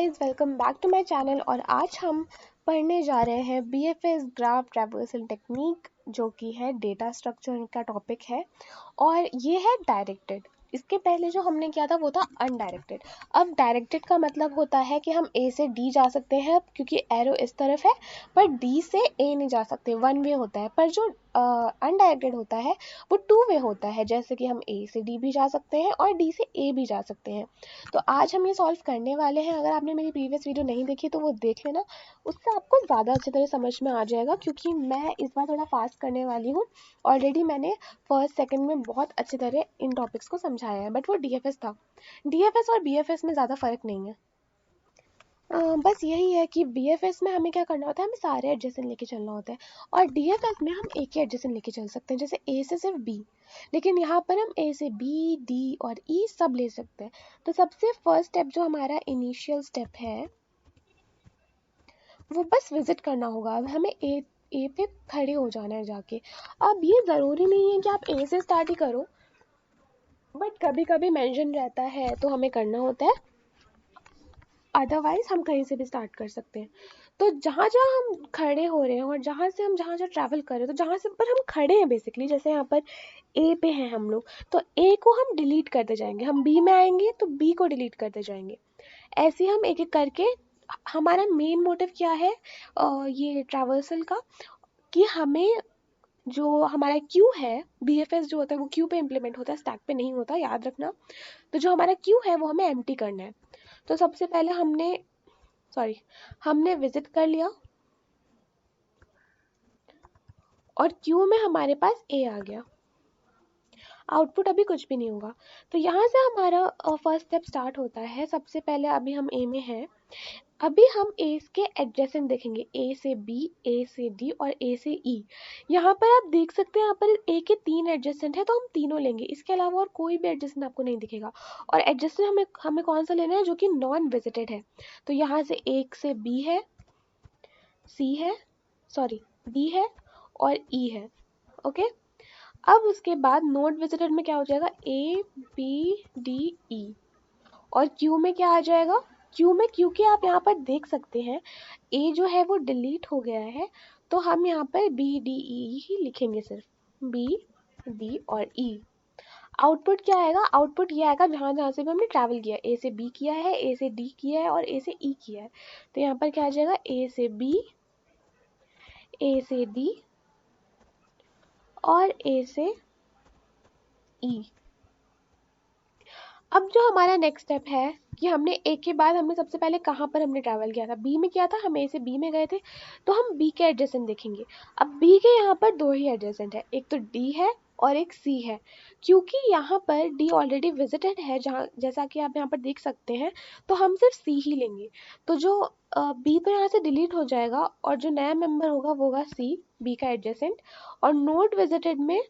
Guys, welcome back to my channel. और आज हम पढ़ने जा रहे हैं BFS ग्राफ ट्रैवर्सल टेक्निक, जो कि है डेटा स्ट्रक्चर का टॉपिक है। और ये है डायरेक्टेड। इसके पहले जो हमने किया था वो था अनडायरेक्टेड। अब डायरेक्टेड का मतलब होता है कि हम A से D जा सकते हैं क्योंकि एरो इस तरफ है, पर D से A नहीं जा सकते, वन वे होता है। पर जो अनडायरेक्टेड होता है वो टू वे होता है, जैसे कि हम A से D भी जा सकते हैं और D से A भी जा सकते हैं। तो आज हम ये सॉल्व करने वाले हैं। अगर आपने मेरी प्रीवियस वीडियो नहीं देखी तो वो देख लेना, उससे आपको ज़्यादा अच्छी तरह समझ में आ जाएगा, क्योंकि मैं इस बार थोड़ा फास्ट करने वाली हूँ। ऑलरेडी मैंने फर्स्ट सेकंड में बहुत अच्छी तरह इन टॉपिक्स को समझाया है, बट वो DFS था। DFS और BFS में ज़्यादा फर्क नहीं है। बस यही है कि BFS में हमें क्या करना होता है, हमें सारे एडजेसेंट लेके चलना होता है, और DFS में हम एक ही एडजेसेंट लेके चल सकते हैं, जैसे A से सिर्फ B। लेकिन यहाँ पर हम A से B, D और E सब ले सकते हैं। तो सबसे फर्स्ट स्टेप जो हमारा इनिशियल स्टेप है वो बस विजिट करना होगा। अब हमें ए पे खड़े हो जाना है जाके। अब ये ज़रूरी नहीं है कि आप A से स्टार्ट ही करो, बट कभी कभी मेंशन रहता है तो हमें करना होता है, अदरवाइज हम कहीं से भी स्टार्ट कर सकते हैं। तो जहाँ जहाँ हम खड़े हो रहे हैं और जहाँ से हम जहाँ जहाँ ट्रैवल कर रहे हैं, तो जहाँ से पर हम खड़े हैं बेसिकली, जैसे यहाँ पर ए पे हैं हम लोग, तो ए को हम डिलीट करते जाएंगे। हम बी में आएंगे तो बी को डिलीट करते जाएंगे। ऐसे हम एक एक करके, हमारा मेन मोटिव क्या है ये ट्रैवर्सल का, कि हमें जो हमारा क्यू है, BFS जो होता है वो क्यू पे इम्प्लीमेंट होता है, स्टैक पे नहीं होता, याद रखना। तो जो हमारा क्यू है वो हमें एम्प्टी करना है। तो सबसे पहले हमने विजिट कर लिया और क्यू में हमारे पास A आ गया। आउटपुट अभी कुछ भी नहीं होगा। तो यहाँ से हमारा फर्स्ट स्टेप स्टार्ट होता है। सबसे पहले अभी हम A में हैं। अभी हम A के एडजेसेंट देखेंगे, A से B, A से D और A से E। यहाँ पर आप देख सकते हैं, यहाँ पर A के 3 एडजेसेंट है तो हम तीनों लेंगे, इसके अलावा और कोई भी एडजेसेंट आपको नहीं दिखेगा। और एडजेसेंट हमें कौन सा लेना है, जो कि नॉन विजिटेड है। तो यहाँ से एक से B है, C है, D है और E है। ओके, अब उसके बाद नोट विजिटेड में क्या हो जाएगा, A, B, D, E। और क्यू में क्या आ जाएगा, क्यू में, क्योंकि आप यहाँ पर देख सकते हैं A जो है वो डिलीट हो गया है, तो हम यहाँ पर B, D, E ही लिखेंगे, सिर्फ B, D और E। आउटपुट क्या आएगा, आउटपुट ये आएगा जहाँ जहाँ से भी हमने ट्रैवल किया, A से B किया है, A से D किया है और A से E किया है। तो यहाँ पर क्या आ जाएगा, A से B, A से D और A से E। अब जो हमारा नेक्स्ट स्टेप है कि हमने ए के बाद हमने सबसे पहले कहाँ पर हमने ट्रैवल किया था, बी में किया था, हम ए से बी में गए थे, तो हम बी के एडजेसेंट देखेंगे। अब बी के यहाँ पर दो ही एडजेसेंट है, एक तो डी है और एक सी है। क्योंकि यहाँ पर डी ऑलरेडी विजिटेड है, जहाँ जैसा कि आप यहाँ पर देख सकते हैं, तो हम सिर्फ सी ही लेंगे। तो जो बी तो यहाँ से डिलीट हो जाएगा और जो नया मेंबर होगा वो होगा सी, बी का एडजेसेंट। और नोट विजिटेड में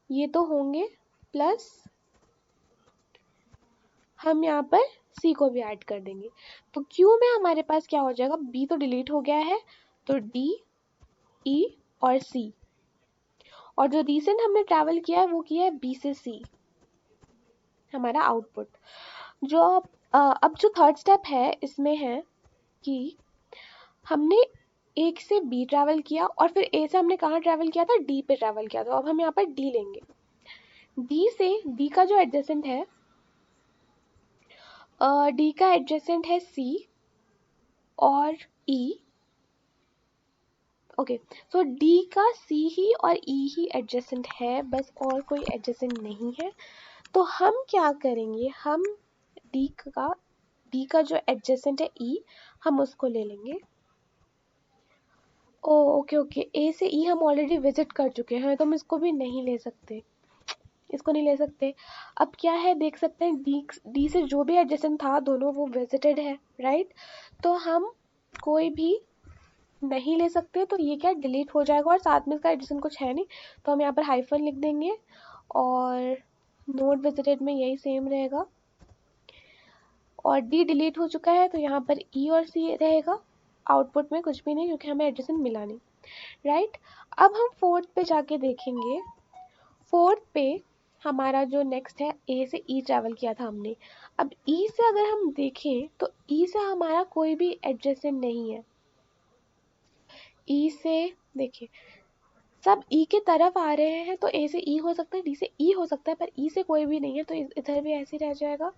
ये तो होंगे, प्लस हम यहाँ पर C को भी ऐड कर देंगे। तो Q में हमारे पास क्या हो जाएगा, B तो डिलीट हो गया है, तो D, E और C। और जो रिसेंट हमने ट्रैवल किया है वो किया है B से C, हमारा आउटपुट। जो अब जो थर्ड स्टेप है इसमें है कि हमने एक से B ट्रैवल किया और फिर A से हमने कहाँ ट्रैवल किया था, D पे ट्रैवल किया। तो अब हम यहाँ पर D लेंगे। D से D का जो एडजेसेंट है, D का एडजेसेंट है C और E। ओके, सो D का C ही और E ही एडजेसेंट है, बस और कोई एडजेसेंट नहीं है। तो हम क्या करेंगे, हम D का जो एडजेसेंट है E, हम उसको ले लेंगे। ओ ओके, A से E हम ऑलरेडी विजिट कर चुके हैं, तो हम इसको भी नहीं ले सकते, इसको नहीं ले सकते। अब क्या है, देख सकते हैं D से जो भी एडजेसेंट था दोनों वो विजिटेड है, राइट। तो हम कोई भी नहीं ले सकते, तो ये क्या डिलीट हो जाएगा और साथ में इसका एडिशन कुछ है नहीं, तो हम यहाँ पर हाइफन लिख देंगे। और नोट विजिटेड में यही सेम रहेगा। और डी डिलीट हो चुका है तो यहाँ पर ई और सी रहेगा, आउटपुट में कुछ भी नहीं क्योंकि हमें एडिशन मिला नहीं, राइट। अब हम फोर्थ पे जाके देखेंगे। फोर्थ पे हमारा जो नेक्स्ट है, ए से ई ट्रैवल किया था हमने, अब ई से अगर हम देखें तो ई से हमारा कोई भी एडजेसेंट नहीं है। ई से देखिए सब ई के तरफ आ रहे हैं, तो ए से ई हो सकता है, डी से ई हो सकता है, पर ई से कोई भी नहीं है, तो इधर भी ऐसे ही रह जाएगा।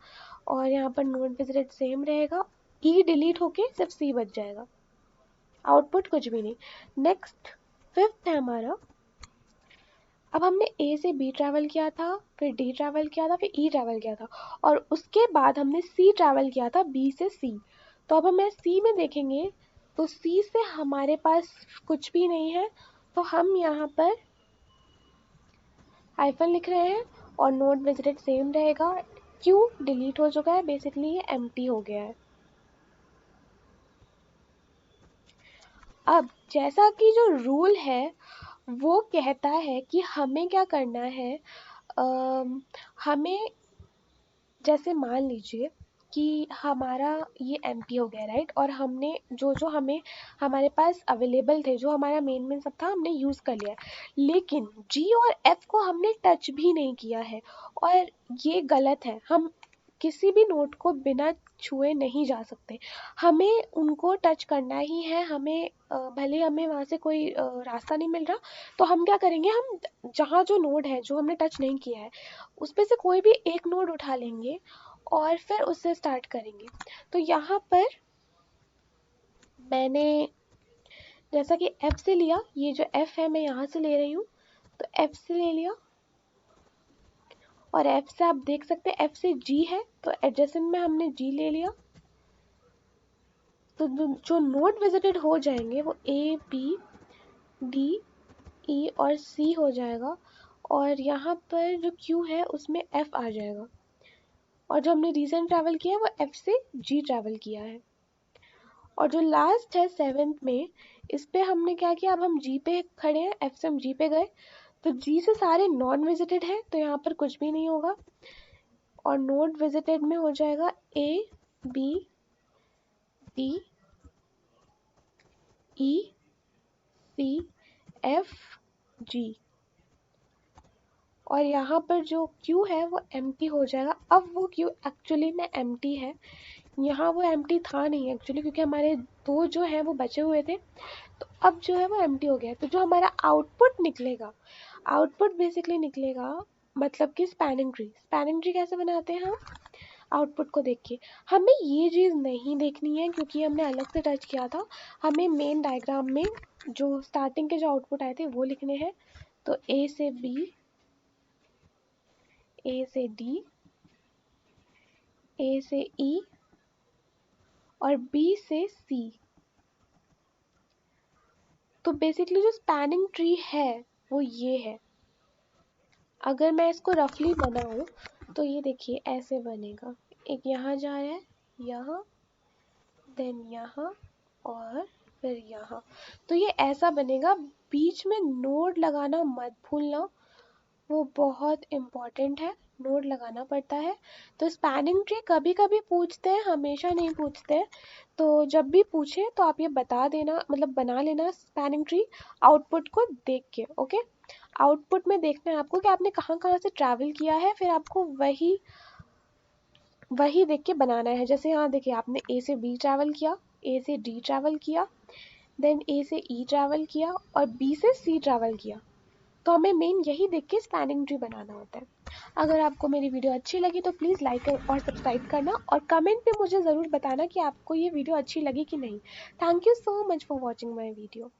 और यहाँ पर नोट विजिटेड सेम रहेगा, ई डिलीट होके सिर्फ सी बच जाएगा, आउटपुट कुछ भी नहीं। नेक्स्ट फिफ्थ है हमारा, अब हमने ए से बी ट्रैवल किया था, फिर डी ट्रैवल किया था, फिर ई ट्रैवल किया था, और उसके बाद हमने सी ट्रैवल किया था, बी से सी। तो अब हमें सी में देखेंगे तो सी से हमारे पास कुछ भी नहीं है, तो हम यहाँ पर हाइफन लिख रहे हैं और नोट विजिटेड सेम रहेगा। क्यों डिलीट हो चुका है, बेसिकली ये एम्प्टी हो गया है। अब जैसा कि जो रूल है वो कहता है कि हमें क्या करना है, हमें जैसे मान लीजिए कि हमारा ये एम्प्टी हो गया राइट, और हमने जो जो हमें हमारे पास अवेलेबल थे, जो हमारा मेन सब था, हमने यूज़ कर लिया, लेकिन जी और एफ को हमने टच भी नहीं किया है, और ये गलत है। हम किसी भी नोट को बिना छुए नहीं जा सकते, हमें उनको टच करना ही है। हमें भले हमें वहाँ से कोई रास्ता नहीं मिल रहा, तो हम क्या करेंगे, हम जहाँ जो नोड है जो हमने टच नहीं किया है उसमें से कोई भी एक नोड उठा लेंगे और फिर उससे स्टार्ट करेंगे। तो यहाँ पर मैंने जैसा कि F से लिया, ये जो F है मैं यहाँ से ले रही हूँ, तो F से ले लिया, और F से आप देख सकते हैं F से G है, तो एडजेसेंट में हमने G ले लिया। तो जो नोड विजिटेड हो जाएंगे वो A, B, D, E और C हो जाएगा, और यहाँ पर जो Q है उसमें F आ जाएगा, और जो हमने रीसेंट ट्रैवल किया है वो F से G ट्रैवल किया है। और जो लास्ट है सेवेंथ में, इस पे हमने क्या किया, अब हम G पे खड़े हैं, F से हम G पे गए, तो G से सारे नॉन विजिटेड हैं, तो यहाँ पर कुछ भी नहीं होगा, और नोड विजिटेड में हो जाएगा A, B, D, E, C, F, G, और यहाँ पर जो Q है वो एम्प्टी हो जाएगा। अब वो Q एक्चुअली में एम्प्टी है, यहाँ वो एम्प्टी था नहीं एक्चुअली, क्योंकि हमारे दो जो है वो बचे हुए थे, तो अब जो है वो एम्प्टी हो गया है। तो जो हमारा आउटपुट निकलेगा, आउटपुट बेसिकली निकलेगा मतलब कि स्पैनिंग ट्री। स्पैनिंग ट्री कैसे बनाते हैं हम, आउटपुट को देख के। हमें ये चीज़ नहीं देखनी है क्योंकि हमने अलग से टच किया था, हमें मेन डायग्राम में जो स्टार्टिंग के जो आउटपुट आए थे वो लिखने हैं। तो ए से बी, ए से डी, ए से ई और बी से सी। तो बेसिकली जो स्पैनिंग ट्री है वो ये है। अगर मैं इसको रफली बनाऊं तो ये देखिए ऐसे बनेगा, एक यहाँ जा रहा है, यहाँ, देन यहाँ, और फिर यहाँ। तो ये ऐसा बनेगा। बीच में नोड लगाना मत भूलना, वो बहुत इम्पॉर्टेंट है, नोड लगाना पड़ता है। तो स्पैनिंग ट्री कभी कभी पूछते हैं, हमेशा नहीं पूछते हैं, तो जब भी पूछे तो आप ये बता देना, मतलब बना लेना स्पैनिंग ट्री आउटपुट को देख के। ओके, आउटपुट में देखना है आपको कि आपने कहाँ कहाँ से ट्रैवल किया है, फिर आपको वही देख के बनाना है। जैसे यहाँ देखिए आपने ए से बी ट्रैवल किया, ए से डी ट्रैवल किया, देन ए से ई ट्रैवल किया और बी से सी ट्रैवल किया। तो हमें मेन यही देख के स्पैनिंग ट्री बनाना होता है। अगर आपको मेरी वीडियो अच्छी लगी तो प्लीज़ लाइक और सब्सक्राइब करना, और कमेंट में मुझे ज़रूर बताना कि आपको ये वीडियो अच्छी लगी कि नहीं। Thank you so much for watching my video.